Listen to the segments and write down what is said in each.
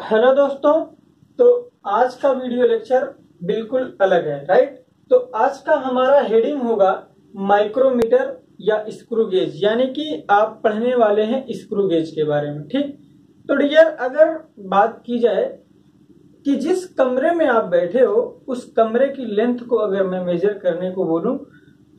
Hello दोस्तों। तो आज का वीडियो लेक्चर बिल्कुल अलग है, राइट। तो आज का हमारा हेडिंग होगा माइक्रोमीटर या स्क्रू गेज, यानी कि आप पढ़ने वाले हैं स्क्रू गेज के बारे में, ठीक। तो डियर, अगर बात की जाए कि जिस कमरे में आप बैठे हो उस कमरे की लेंथ को अगर मैं मेजर करने को बोलूं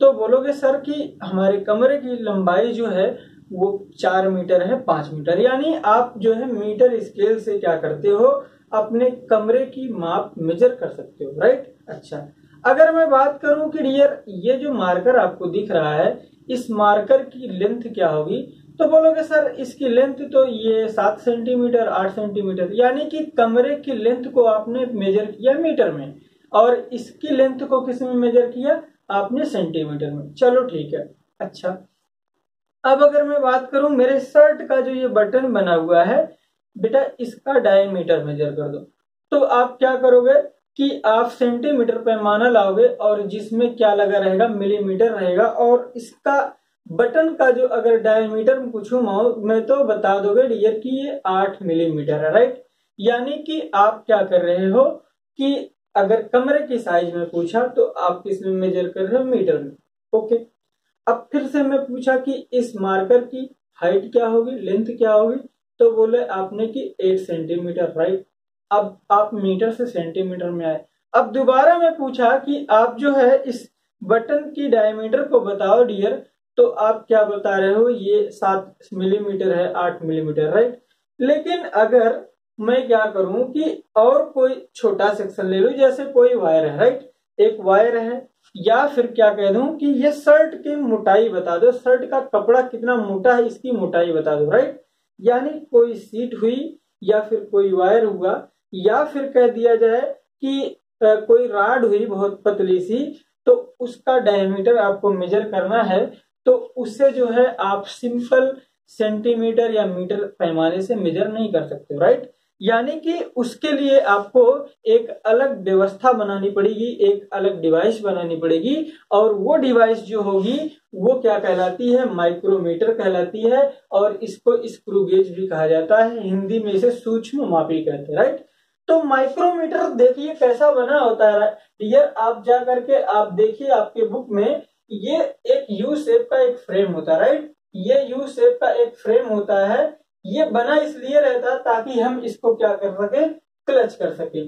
तो बोलोगे सर कि हमारे कमरे की लंबाई जो है वो 4 मीटर है, 5 मीटर, यानी आप जो है मीटर स्केल से क्या करते हो, अपने कमरे की माप मेजर कर सकते हो, राइट। अच्छा, अगर मैं बात करूं कि डियर ये जो मार्कर आपको दिख रहा है इस मार्कर की लेंथ क्या होगी, तो बोलोगे सर इसकी लेंथ तो ये 7 सेंटीमीटर 8 सेंटीमीटर, यानी कि कमरे की लेंथ को आपने मेजर किया मीटर में और इसकी लेंथ को किस में मेजर किया, आपने सेंटीमीटर में। चलो ठीक है। अच्छा, अब अगर मैं बात करूं मेरे शर्ट का जो ये बटन बना हुआ है बेटा, इसका डायमीटर मेजर कर दो, तो आप क्या करोगे कि आप सेंटीमीटर पैमाना लाओगे और जिसमें क्या लगा रहेगा, मिलीमीटर रहेगा, और इसका बटन का जो अगर डायमीटर में पूछूं मैं तो बता दोगे डियर कि ये 8 मिलीमीटर है, राइट। यानी कि आप क्या कर रहे हो कि अगर कमरे की साइज में पूछा तो आप किस में मेजर कर रहे हो, मीटर में। ओके, अब फिर से मैं पूछा कि इस मार्कर की हाइट क्या होगी, लेंथ क्या होगी, तो बोले आपने कि 8 सेंटीमीटर, राइट। अब आप मीटर से सेंटीमीटर में आए। अब दोबारा मैं पूछा कि आप जो है इस बटन की डायमीटर को बताओ डियर, तो आप क्या बता रहे हो, ये 7 मिलीमीटर है, 8 मिलीमीटर, राइट। लेकिन अगर मैं क्या करूं कि और कोई छोटा सेक्शन ले लूं, जैसे कोई वायर है, राइट, एक वायर है, या फिर क्या कह दूं कि ये शर्ट की मोटाई बता दो, शर्ट का कपड़ा कितना मोटा है इसकी मोटाई बता दो, राइट। यानी कोई सीट हुई या फिर कोई वायर हुआ, या फिर कह दिया जाए कि कोई राड हुई बहुत पतली सी, तो उसका डायमीटर आपको मेजर करना है, तो उससे जो है आप सिंपल सेंटीमीटर या मीटर पैमाने से मेजर नहीं कर सकते, राइट। यानी कि उसके लिए आपको एक अलग व्यवस्था बनानी पड़ेगी, एक अलग डिवाइस बनानी पड़ेगी, और वो डिवाइस जो होगी वो क्या कहलाती है, माइक्रोमीटर कहलाती है, और इसको स्क्रू गेज भी कहा जाता है, हिंदी में इसे सूक्ष्म मापी कहते हैं, राइट। तो माइक्रोमीटर देखिए कैसा बना होता है डियर, आप जा करके आप देखिए आपके बुक में, ये एक यू शेप का एक फ्रेम होता है, राइट। ये यू शेप का एक फ्रेम होता है, ये बना इसलिए रहता ताकि हम इसको क्या कर सके, क्लच कर सके।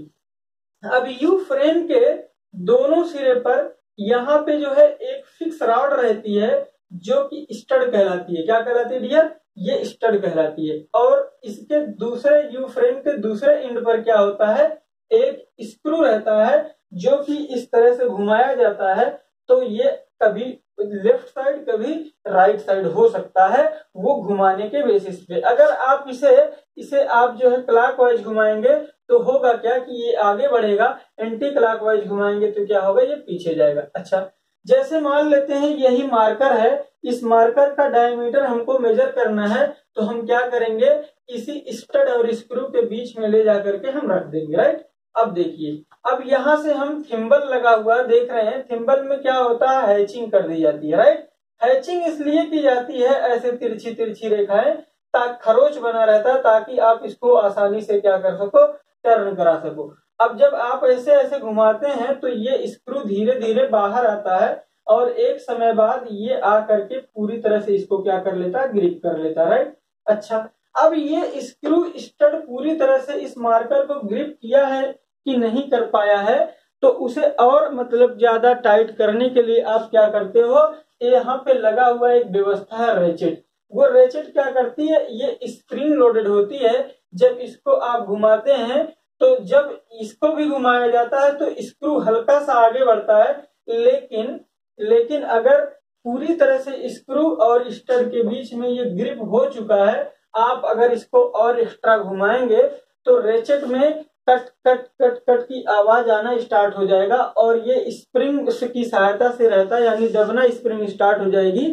अब यू फ्रेम के दोनों सिरे पर यहाँ पे जो है एक फिक्स रॉड रहती है जो कि स्टड कहलाती है। क्या कहलाती है डियर, ये स्टड कहलाती है। और इसके दूसरे यू फ्रेम के दूसरे एंड पर क्या होता है, एक स्क्रू रहता है जो कि इस तरह से घुमाया जाता है, तो ये कभी लेफ्ट साइड कभी राइट साइड हो सकता है, वो घुमाने के बेसिस पे। अगर आप इसे इसे आप जो है क्लॉकवाइज घुमाएंगे तो होगा क्या कि ये आगे बढ़ेगा, एंटी क्लॉकवाइज घुमाएंगे तो क्या होगा, ये पीछे जाएगा। अच्छा, जैसे मान लेते हैं यही मार्कर है, इस मार्कर का डायमीटर हमको मेजर करना है, तो हम क्या करेंगे, इसी स्टड और स्क्रू के बीच में ले जाकर के हम रख देंगे, राइट। अब देखिए, अब यहाँ से हम थिम्बल लगा हुआ देख रहे हैं, थिम्बल में क्या होता है, हैचिंग कर दी जाती है, राइट। हैचिंग इसलिए की जाती है, ऐसे तिरछी तिरछी रेखाएं, ताकि खरोच बना रहता है, ताकि आप इसको आसानी से क्या कर सको, टर्न करा सको। अब जब आप ऐसे ऐसे घुमाते हैं तो ये स्क्रू धीरे धीरे बाहर आता है, और एक समय बाद ये आ करके पूरी तरह से इसको क्या कर लेता है, ग्रिप कर लेता है, राइट। अच्छा, अब ये स्क्रू स्टड पूरी तरह से इस मार्कर को ग्रिप किया है कि नहीं कर पाया है, तो उसे और मतलब ज्यादा टाइट करने के लिए आप क्या करते हो, यहाँ पे लगा हुआ एक व्यवस्था है रेचेट। वो रेचेट क्या करती है, ये स्प्रिंग लोडेड होती है, जब इसको आप घुमाते हैं तो जब इसको भी घुमाया जाता है तो स्क्रू हल्का सा आगे बढ़ता है, लेकिन लेकिन अगर पूरी तरह से स्क्रू और स्टड के बीच में ये ग्रिप हो चुका है, आप अगर इसको और एक्स्ट्रा घुमाएंगे तो रेचेट में कट कट कट कट की आवाज आना स्टार्ट हो जाएगा, और ये स्प्रिंग की सहायता से रहता है, यानी दबना स्प्रिंग स्टार्ट हो जाएगी।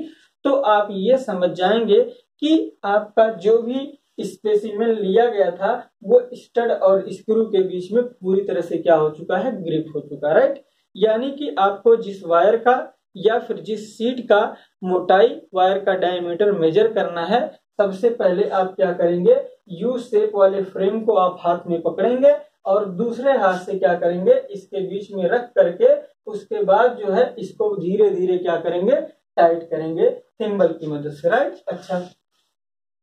तो आप ये समझ जाएंगे कि आपका जो भी स्पेसिमेन लिया गया था वो स्टड और स्क्रू के बीच में पूरी तरह से क्या हो चुका है, ग्रिप हो चुका है, राइट। यानी कि आपको जिस वायर का या फिर जिस सीट का मोटाई, वायर का डायमीटर मेजर करना है, सबसे पहले आप क्या करेंगे, यू शेप वाले फ्रेम को आप हाथ में पकड़ेंगे और दूसरे हाथ से क्या करेंगे, इसके बीच में रख करके उसके बाद जो है इसको धीरे धीरे क्या करेंगे, टाइट करेंगे थिम्बल की मदद से, राइट। अच्छा,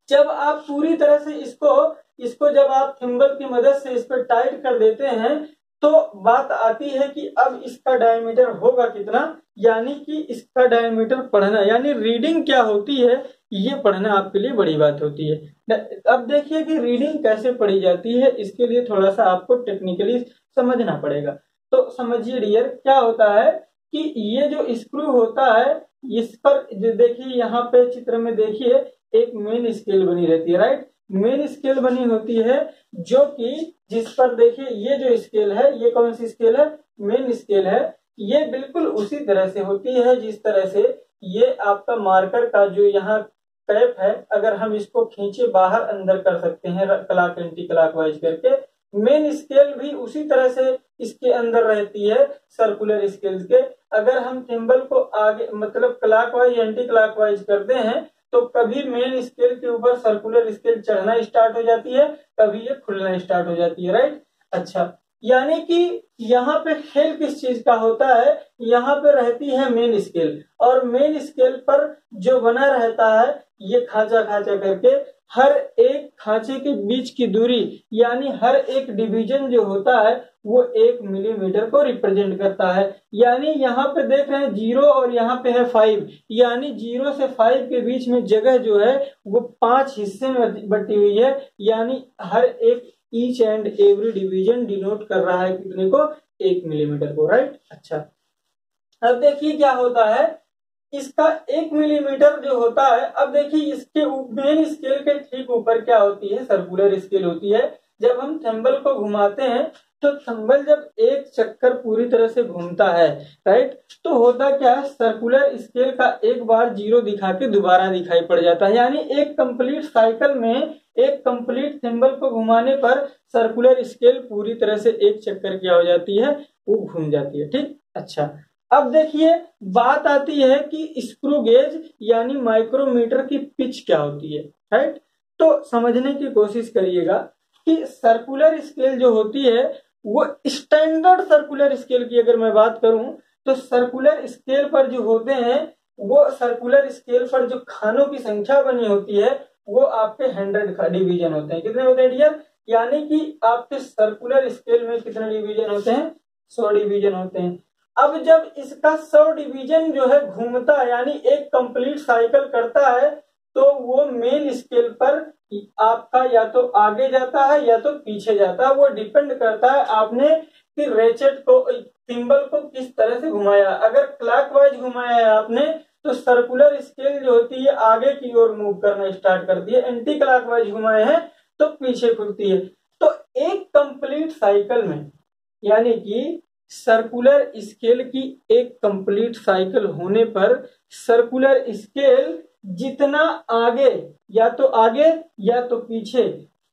जब आप पूरी तरह से इसको जब आप थिम्बल की मदद से इस पर टाइट कर देते हैं तो बात आती है कि अब इसका डायमीटर होगा कितना, यानी कि इसका डायमीटर पढ़ना, यानी रीडिंग क्या होती है ये पढ़ना आपके लिए बड़ी बात होती है। अब देखिए कि रीडिंग कैसे पढ़ी जाती है, इसके लिए थोड़ा सा आपको टेक्निकली समझना पड़ेगा। तो समझिए डियर, क्या होता है कि ये जो स्क्रू होता है इस पर जो देखिए यहाँ पे चित्र में देखिए एक मेन स्केल बनी रहती है, राइट। मेन स्केल बनी होती है जो कि जिस पर देखिए ये जो स्केल है, ये कौन सी स्केल है, मेन स्केल है। ये बिल्कुल उसी तरह से होती है जिस तरह से ये आपका मार्कर का जो यहाँ कैप है, अगर हम इसको खींचे बाहर अंदर कर सकते हैं क्लॉक एंटी क्लॉकवाइज करके। मेन स्केल भी उसी तरह से इसके अंदर रहती है सर्कुलर स्केल के। अगर हम थिम्बल को आगे मतलब क्लॉकवाइज एंटी क्लॉकवाइज करते हैं तो कभी मेन स्केल के ऊपर सर्कुलर स्केल चढ़ना स्टार्ट हो जाती है, कभी ये खुलना स्टार्ट हो जाती है, राइट। अच्छा, यानी कि यहाँ पे खेल किस चीज का होता है, यहाँ पे रहती है मेन स्केल और मेन स्केल पर जो बना रहता है ये खांचा खांचा करके हर एक खांचे के बीच की दूरी, यानी हर एक डिवीजन जो होता है वो 1 मिलीमीटर को रिप्रेजेंट करता है। यानी यहाँ पे देख रहे हैं 0 और यहाँ पे है 5, यानी 0 से 5 के बीच में जगह जो है वो 5 हिस्से में बटी हुई है, यानी हर एक each and every division denote कर रहा है कितने को, 1 मिलीमीटर को, राइट। अच्छा, अब देखिए क्या होता है, इसका 1 मिलीमीटर जो होता है, अब देखिए इसके मेन स्केल के ठीक ऊपर क्या होती है, सर्कुलर स्केल होती है। जब हम थंबल को घुमाते हैं तो थंबल जब एक चक्कर पूरी तरह से घूमता है, राइट, तो होता क्या है, सर्कुलर स्केल का एक बार 0 दिखा के दोबारा दिखाई पड़ जाता है, यानी एक कंप्लीट साइकिल में एक कंप्लीट थंबल को घुमाने पर सर्कुलर स्केल पूरी तरह से एक चक्कर क्या हो जाती है, वो घूम जाती है, ठीक। अच्छा, अब देखिए बात आती है कि स्क्रू गेज यानी माइक्रोमीटर की पिच क्या होती है, राइट। तो समझने की कोशिश करिएगा कि सर्कुलर स्केल जो होती है वो स्टैंडर्ड सर्कुलर स्केल की अगर मैं बात करूं तो सर्कुलर स्केल पर जो होते हैं वो सर्कुलर स्केल पर जो खानों की संख्या बनी होती है वो आपके 100 डिवीजन होते हैं। कितने होते हैं डियर, यानी कि आपके सर्कुलर स्केल में कितने डिवीजन होते हैं, 100 डिवीजन होते हैं। अब जब इसका 100 डिवीजन जो है घूमता है यानी एक कंप्लीट साइकिल करता है तो वो मेन स्केल पर आपका या तो आगे जाता है या तो पीछे जाता है, वो डिपेंड करता है आपने कि रेचेट को थिम्बल को किस तरह से घुमाया। अगर क्लॉकवाइज घुमाया है आपने तो सर्कुलर स्केल जो होती है आगे की ओर मूव करना स्टार्ट करती है, एंटी क्लॉकवाइज घुमाए हैं तो पीछे खुलती है। तो एक कंप्लीट साइकिल में यानी कि सर्कुलर स्केल की एक कंप्लीट साइकिल होने पर सर्कुलर स्केल जितना आगे या तो पीछे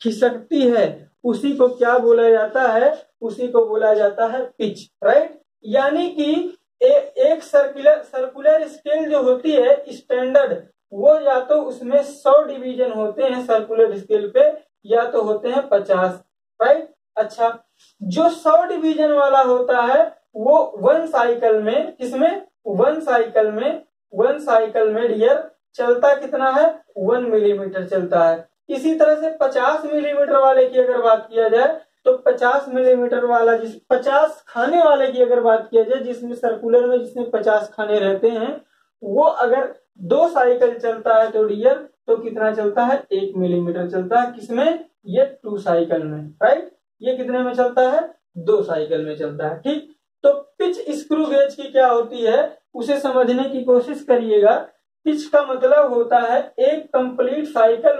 खिसकती है उसी को क्या बोला जाता है, उसी को बोला जाता है पिच, राइट। यानी कि एक सर्कुलर स्केल जो होती है स्टैंडर्ड, वो या तो उसमें 100 डिवीजन होते हैं सर्कुलर स्केल पे या तो होते हैं 50, राइट। अच्छा, जो 100 डिवीजन वाला होता है वो वन साइकिल में, किसमें, वन साइकिल में डियर चलता कितना है, 1 मिलीमीटर चलता है। इसी तरह से 50 मिलीमीटर वाले की अगर बात किया जाए तो 50 मिलीमीटर वाला 50 खाने वाले की अगर बात किया जाए जिसमें सर्कुलर में जिसमें 50 खाने रहते हैं, वो अगर 2 साइकिल चलता है तो डियर तो कितना चलता है, 1 मिलीमीटर चलता है, किसमें, ये 2 साइकिल में, राइट। ये कितने में चलता है, 2 साइकिल में चलता है, ठीक। तो पिच स्क्रू गेज की क्या होती है उसे समझने की कोशिश करिएगा। पिच का मतलब होता है एक कंप्लीट साइकिल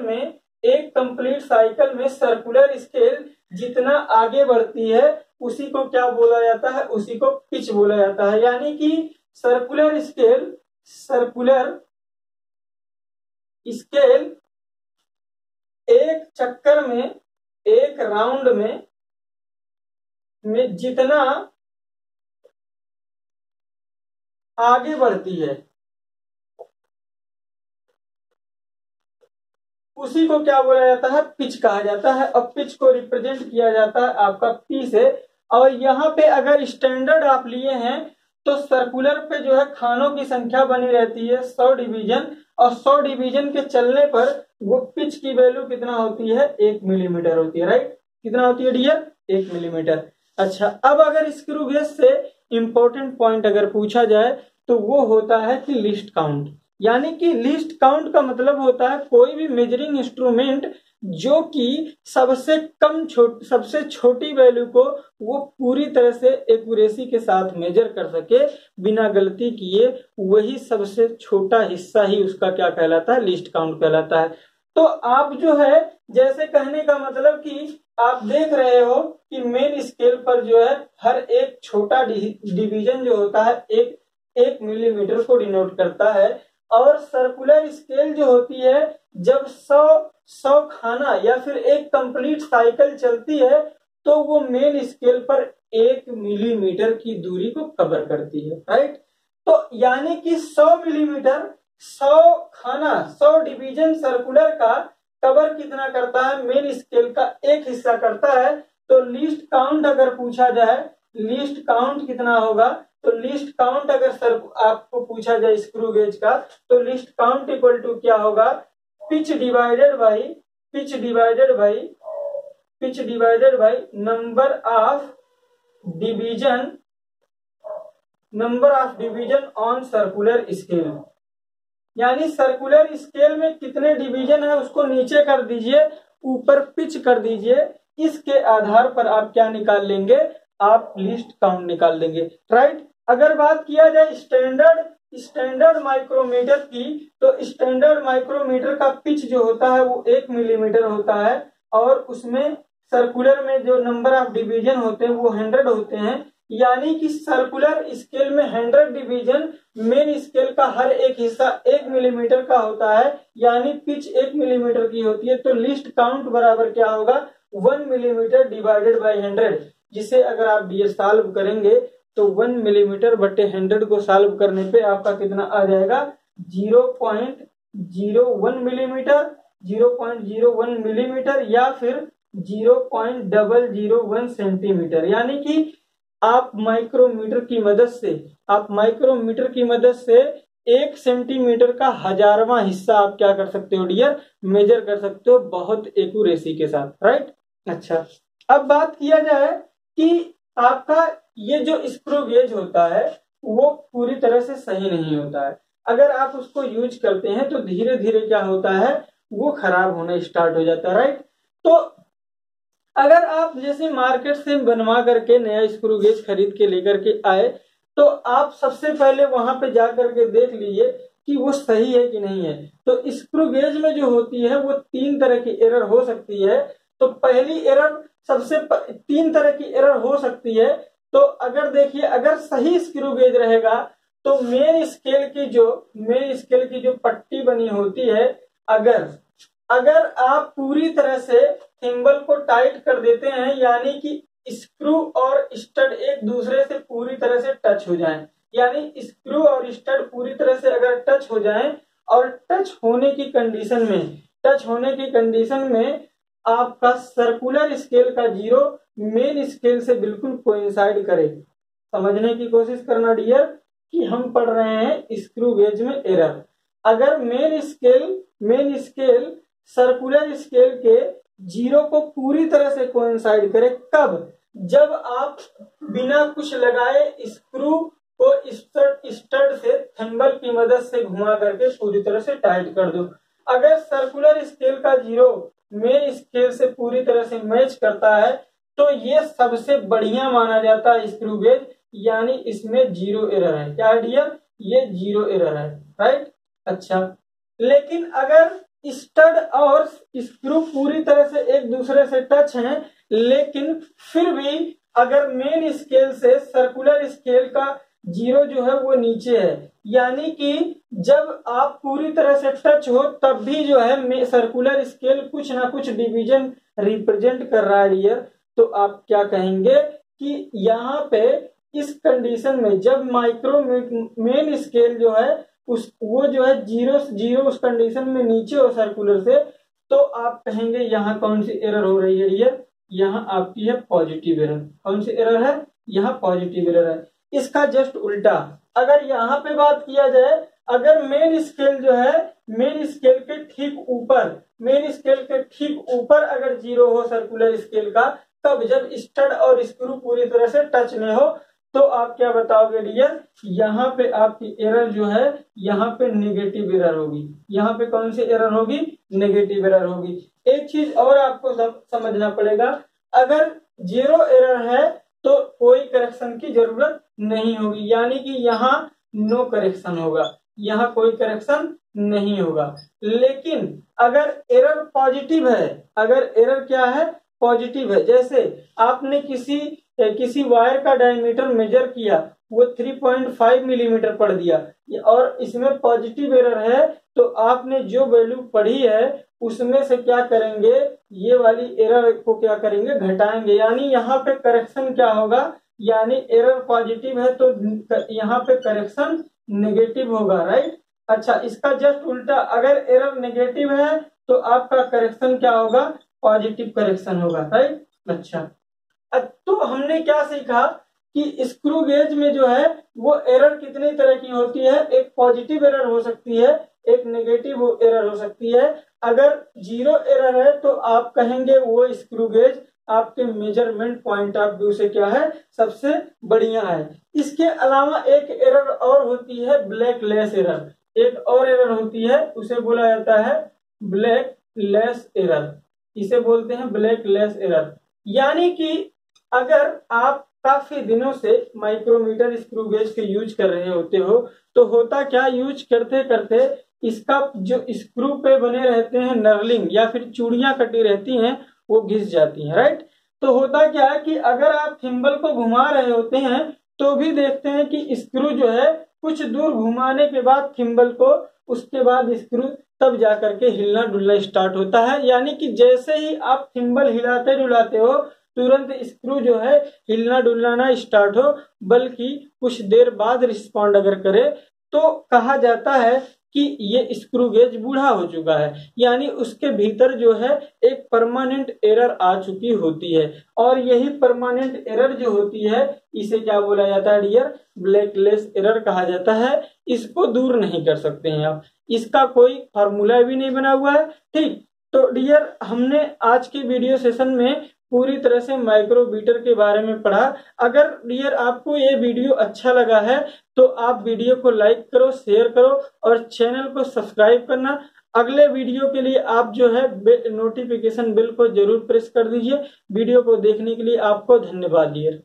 में सर्कुलर स्केल जितना आगे बढ़ती है उसी को क्या बोला जाता है, उसी को पिच बोला जाता है। यानी कि सर्कुलर स्केल एक चक्कर में, एक राउंड में जितना आगे बढ़ती है उसी को क्या बोला जाता है, पिच कहा जाता है। और पिच को रिप्रेजेंट किया जाता है आपका पी से। और यहाँ पे अगर स्टैंडर्ड आप लिए हैं तो सर्कुलर पे जो है खानों की संख्या बनी रहती है 100 डिवीजन, और 100 डिवीजन के चलने पर वो पिच की वैल्यू कितना होती है, 1 मिलीमीटर होती है, राइट। कितना होती है डियर, 1 मिलीमीटर। अच्छा, अब अगर स्क्रू गेज से इंपॉर्टेंट पॉइंट अगर पूछा जाए तो वो होता है कि लिस्ट काउंट। यानी कि लिस्ट काउंट का मतलब होता है कोई भी मेजरिंग इंस्ट्रूमेंट जो कि सबसे छोटी वैल्यू को वो पूरी तरह से एक्यूरेसी के साथ मेजर कर सके बिना गलती किए, वही सबसे छोटा हिस्सा ही उसका क्या कहलाता है, लिस्ट काउंट कहलाता है। तो आप जो है, जैसे कहने का मतलब कि आप देख रहे हो कि मेन स्केल पर जो है हर एक छोटा डिवीजन जो होता है एक मिलीमीटर को डिनोट करता है, और सर्कुलर स्केल जो होती है जब 100 खाना या फिर एक कंप्लीट साइकिल चलती है तो वो मेन स्केल पर 1 मिलीमीटर की दूरी को कवर करती है, राइट। तो यानी कि 100 मिलीमीटर 100 खाना 100 डिवीजन सर्कुलर का कवर कितना करता है, मेन स्केल का एक हिस्सा करता है। तो लिस्ट काउंट अगर पूछा जाए, लिस्ट काउंट कितना होगा, तो लिस्ट काउंट अगर सर आपको पूछा जाए स्क्रू गेज का, तो लिस्ट काउंट इक्वल टू क्या होगा, pitch divided by number of division on circular scale. यानी सर्कुलर स्केल में कितने डिवीजन है उसको नीचे कर दीजिए, ऊपर पिच कर दीजिए, इसके आधार पर आप क्या निकाल लेंगे, आप लिस्ट काउंट निकाल लेंगे, राइट। अगर बात किया जाए स्टैंडर्ड माइक्रोमीटर की, तो स्टैंडर्ड माइक्रोमीटर का पिच जो होता है वो 1 मिलीमीटर होता है, और उसमें सर्कुलर में जो नंबर ऑफ डिवीजन होते हैं वो 100 होते हैं। यानी कि सर्कुलर स्केल में 100 डिवीजन, मेन स्केल का हर एक हिस्सा 1 मिलीमीटर का होता है, यानी पिच 1 मिलीमीटर की होती है। तो लिस्ट काउंट बराबर क्या होगा, 1 मिलीमीटर डिवाइडेड बाई 100, जिसे अगर आप ये सॉल्व करेंगे तो 1 मिलीमीटर बटे 100 को सॉल्व करने पे आपका कितना आ जाएगा, 0.01 मिलीमीटर, 0.01 मिलीमीटर या फिर 0.001 सेंटीमीटर। यानी कि आप माइक्रोमीटर की मदद से 1 सेंटीमीटर का 1000वां हिस्सा आप क्या कर सकते हो डियर, मेजर कर सकते हो बहुत एक्यूरेसी के साथ, राइट। अच्छा, अब बात किया जाए कि आपका ये जो स्क्रू गेज होता है वो पूरी तरह से सही नहीं होता है। अगर आप उसको यूज करते हैं तो धीरे धीरे क्या होता है, वो खराब होना स्टार्ट हो जाता है, राइट। तो अगर आप जैसे मार्केट से बनवा करके नया स्क्रू गेज खरीद के लेकर के आए, तो आप सबसे पहले वहां पे जा करके देख लीजिए कि वो सही है कि नहीं है। तो स्क्रू गेज में जो होती है वो 3 तरह की एरर हो सकती है। तो पहली एरर 3 तरह की एरर हो सकती है। तो अगर देखिए, अगर सही स्क्रू गेज रहेगा तो मेन स्केल की जो पट्टी बनी होती है, अगर आप पूरी तरह से थिम्बल को टाइट कर देते हैं, यानी कि स्क्रू और स्टड एक दूसरे से पूरी तरह से टच हो जाएं, यानी स्क्रू और स्टड पूरी तरह से अगर टच हो जाएं, और टच होने की कंडीशन में आपका सर्कुलर स्केल का 0 मेन स्केल से बिल्कुल कोइंसाइड करे। समझने की कोशिश करना डियर कि हम पढ़ रहे हैं स्क्रू गेज में एरर। अगर मेन स्केल सर्कुलर स्केल के 0 को पूरी तरह से कोइंसाइड करे, कब, जब आप बिना कुछ लगाए स्क्रू को स्टड से थिम्बल की मदद से घुमा करके पूरी तरह से टाइट कर दो। अगर सर्कुलर स्केल का 0 मेन स्केल से पूरी तरह से मैच करता है तो ये सबसे बढ़िया माना जाता है स्क्रू गेज, यानी इसमें 0 एरर है। क्या है डियर, ये 0 एरर है, राइट। अच्छा, लेकिन अगर स्टड और स्क्रू पूरी तरह से एक दूसरे से टच हैं, लेकिन फिर भी अगर मेन स्केल से सर्कुलर स्केल का 0 जो है वो नीचे है, यानी कि जब आप पूरी तरह से टच हो तब भी जो है सर्कुलर स्केल कुछ ना कुछ डिवीजन रिप्रेजेंट कर रहा है डियर, तो आप क्या कहेंगे कि यहाँ पे इस कंडीशन में जब मेन स्केल जो है वो जो है 0 उस कंडीशन में नीचे हो सर्कुलर से, तो आप कहेंगे यहाँ कौन सी एरर हो रही है डियर, यहाँ आपकी है पॉजिटिव एरर। कौन सी एरर है, यहाँ पॉजिटिव एरर है। इसका जस्ट उल्टा अगर यहाँ पे बात किया जाए, अगर मेन स्केल जो है मेन स्केल के ठीक ऊपर, मेन स्केल के ठीक ऊपर अगर जीरो हो सर्कुलर स्केल का, तब जब स्टड और स्क्रू पूरी तरह से टच नहीं हो, तो आप क्या बताओगे डियर, यहाँ पे आपकी एरर जो है यहाँ पे नेगेटिव एरर होगी। यहाँ पे कौन सी एरर होगी, नेगेटिव एरर होगी। एक चीज और आपको समझना पड़ेगा, अगर जीरो एरर है तो कोई करेक्शन की जरूरत नहीं होगी, यानी कि यहाँ नो करेक्शन होगा, यहाँ कोई करेक्शन नहीं होगा। लेकिन अगर एरर पॉजिटिव है, अगर एरर क्या है, पॉजिटिव है, जैसे आपने किसी वायर का डायमीटर मेजर किया, वो 3.5 मिलीमीटर पढ़ दिया और इसमें पॉजिटिव एरर है, तो आपने जो वैल्यू पढ़ी है उसमें से क्या करेंगे, ये वाली एरर को क्या करेंगे, घटाएंगे। यानी यहाँ पे करेक्शन क्या होगा, यानी एरर पॉजिटिव है तो यहाँ पे करेक्शन नेगेटिव होगा, राइट। अच्छा, इसका जस्ट उल्टा, अगर एरर नेगेटिव है तो आपका करेक्शन क्या होगा, पॉजिटिव करेक्शन होगा, राइट। अच्छा, तो हमने क्या सीखा कि स्क्रू गेज में जो है वो एरर कितनी तरह की होती है, एक पॉजिटिव एरर हो सकती है, एक नेगेटिव एरर हो सकती है। अगर जीरो एरर है तो आप कहेंगे वो स्क्रू गेज आपके मेजरमेंट पॉइंट ऑफ व्यू से क्या है, सबसे बढ़िया है। इसके अलावा एक एरर और होती है, ब्लैक लेस एरर। एक और एरर होती है, उसे बोला जाता है ब्लैक लेस एरर, इसे बोलते हैं ब्लैक लेस एरर। यानी कि अगर आप काफी दिनों से माइक्रोमीटर स्क्रू गेज के यूज कर रहे होते हो, तो होता क्या, यूज करते करते इसका जो स्क्रू पे बने रहते हैं नर्लिंग या फिर चूड़ियां कटी रहती हैं, वो घिस जाती हैं, राइट। तो होता क्या है कि अगर आप थिम्बल को घुमा रहे होते हैं तो भी देखते हैं कि स्क्रू जो है कुछ दूर घुमाने के बाद थिम्बल को, उसके बाद स्क्रू तब जाकर के हिलना डुलना स्टार्ट होता है। यानी कि जैसे ही आप थिम्बल हिलाते डुलाते हो, तुरंत स्क्रू जो है हिलना डुलाना स्टार्ट हो, बल्कि कुछ देर बाद रिस्पॉन्ड अगर करे तो कहा जाता है कि ये स्क्रू गेज बूढ़ा हो चुका है, यानी उसके भीतर जो है एक परमानेंट एरर आ चुकी होती है। और यही परमानेंट एरर जो होती है, इसे क्या बोला जाता है डियर, ब्लैकलेस एरर कहा जाता है। इसको दूर नहीं कर सकते हैं आप, इसका कोई फार्मूला भी नहीं बना हुआ है, ठीक। तो डियर, हमने आज के वीडियो सेशन में पूरी तरह से माइक्रोमीटर के बारे में पढ़ा। अगर डियर आपको ये वीडियो अच्छा लगा है तो आप वीडियो को लाइक करो, शेयर करो और चैनल को सब्सक्राइब करना। अगले वीडियो के लिए आप जो है नोटिफिकेशन बेल को जरूर प्रेस कर दीजिए। वीडियो को देखने के लिए आपको धन्यवाद डियर।